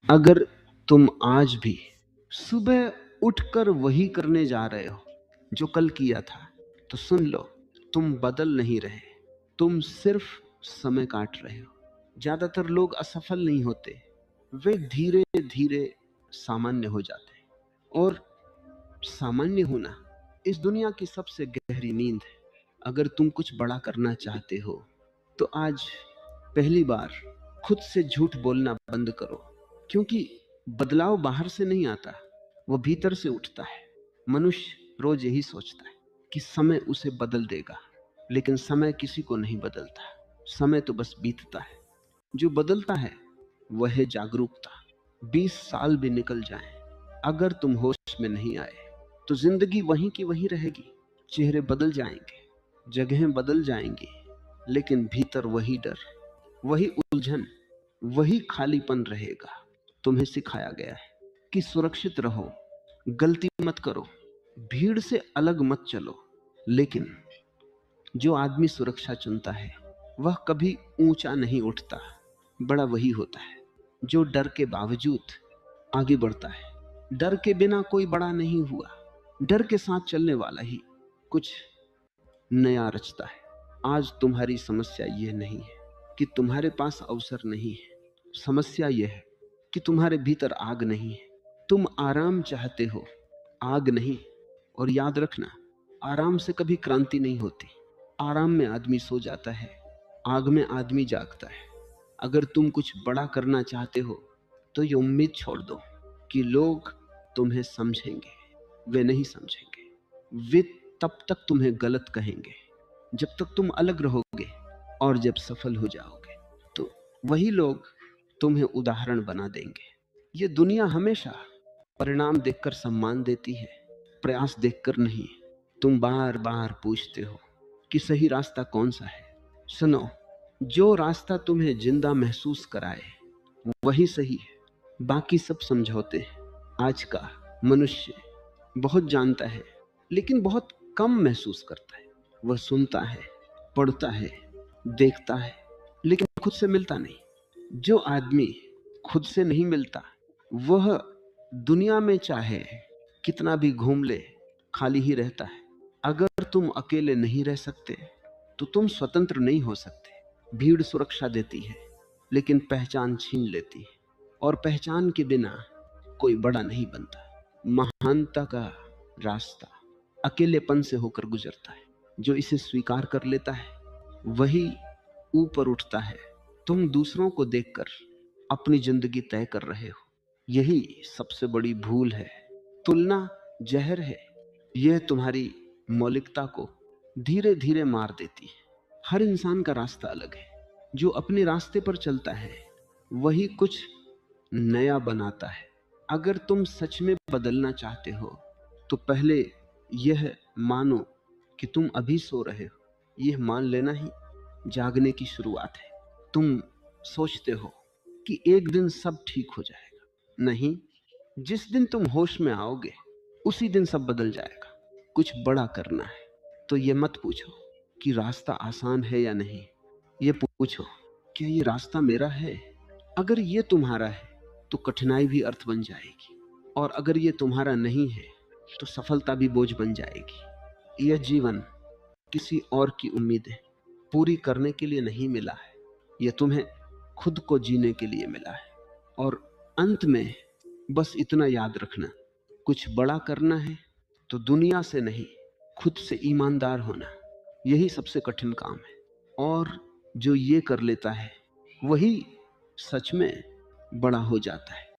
अगर तुम आज भी सुबह उठकर वही करने जा रहे हो जो कल किया था, तो सुन लो, तुम बदल नहीं रहे, तुम सिर्फ समय काट रहे हो। ज्यादातर लोग असफल नहीं होते, वे धीरे धीरे सामान्य हो जाते हैं। और सामान्य होना इस दुनिया की सबसे गहरी नींद है। अगर तुम कुछ बड़ा करना चाहते हो तो आज पहली बार खुद से झूठ बोलना बंद करो, क्योंकि बदलाव बाहर से नहीं आता, वो भीतर से उठता है। मनुष्य रोज यही सोचता है कि समय उसे बदल देगा, लेकिन समय किसी को नहीं बदलता। समय तो बस बीतता है। जो बदलता है वह है जागरूकता। 20 साल भी निकल जाएं, अगर तुम होश में नहीं आए तो जिंदगी वहीं की वहीं रहेगी। चेहरे बदल जाएंगे, जगहें बदल जाएंगी, लेकिन भीतर वही डर, वही उलझन, वही खालीपन रहेगा। तुम्हें सिखाया गया है कि सुरक्षित रहो, गलती मत करो, भीड़ से अलग मत चलो। लेकिन जो आदमी सुरक्षा चुनता है वह कभी ऊंचा नहीं उठता। बड़ा वही होता है जो डर के बावजूद आगे बढ़ता है। डर के बिना कोई बड़ा नहीं हुआ, डर के साथ चलने वाला ही कुछ नया रचता है। आज तुम्हारी समस्या यह नहीं है कि तुम्हारे पास अवसर नहीं है, समस्या यह है कि तुम्हारे भीतर आग नहीं है। तुम आराम चाहते हो, आग नहीं। और याद रखना, आराम से कभी क्रांति नहीं होती। आराम में आदमी सो जाता है, आग में आदमी जागता है। अगर तुम कुछ बड़ा करना चाहते हो तो ये उम्मीद छोड़ दो कि लोग तुम्हें समझेंगे। वे नहीं समझेंगे। वे तब तक तुम्हें गलत कहेंगे जब तक तुम अलग रहोगे। और जब सफल हो जाओगे तो वही लोग तुम्हें उदाहरण बना देंगे। ये दुनिया हमेशा परिणाम देखकर सम्मान देती है, प्रयास देखकर नहीं। तुम बार बार पूछते हो कि सही रास्ता कौन सा है। सुनो, जो रास्ता तुम्हें जिंदा महसूस कराए वही सही है, बाकी सब समझौते हैं। आज का मनुष्य बहुत जानता है, लेकिन बहुत कम महसूस करता है। वह सुनता है, पढ़ता है, देखता है, लेकिन खुद से मिलता नहीं। जो आदमी खुद से नहीं मिलता वह दुनिया में चाहे कितना भी घूम ले, खाली ही रहता है। अगर तुम अकेले नहीं रह सकते तो तुम स्वतंत्र नहीं हो सकते। भीड़ सुरक्षा देती है, लेकिन पहचान छीन लेती है। और पहचान के बिना कोई बड़ा नहीं बनता। महानता का रास्ता अकेलेपन से होकर गुजरता है। जो इसे स्वीकार कर लेता है वही ऊपर उठता है। तुम दूसरों को देखकर अपनी जिंदगी तय कर रहे हो, यही सबसे बड़ी भूल है। तुलना जहर है, यह तुम्हारी मौलिकता को धीरे धीरे मार देती है। हर इंसान का रास्ता अलग है। जो अपने रास्ते पर चलता है वही कुछ नया बनाता है। अगर तुम सच में बदलना चाहते हो तो पहले यह मानो कि तुम अभी सो रहे हो। यह मान लेना ही जागने की शुरुआत है। तुम सोचते हो कि एक दिन सब ठीक हो जाएगा। नहीं, जिस दिन तुम होश में आओगे उसी दिन सब बदल जाएगा। कुछ बड़ा करना है तो ये मत पूछो कि रास्ता आसान है या नहीं, ये पूछो क्या ये रास्ता मेरा है। अगर ये तुम्हारा है तो कठिनाई भी अर्थ बन जाएगी, और अगर ये तुम्हारा नहीं है तो सफलता भी बोझ बन जाएगी। यह जीवन किसी और की उम्मीदें पूरी करने के लिए नहीं मिला है, यह तुम्हें खुद को जीने के लिए मिला है। और अंत में बस इतना याद रखना, कुछ बड़ा करना है तो दुनिया से नहीं, खुद से ईमानदार होना, यही सबसे कठिन काम है। और जो ये कर लेता है वही सच में बड़ा हो जाता है।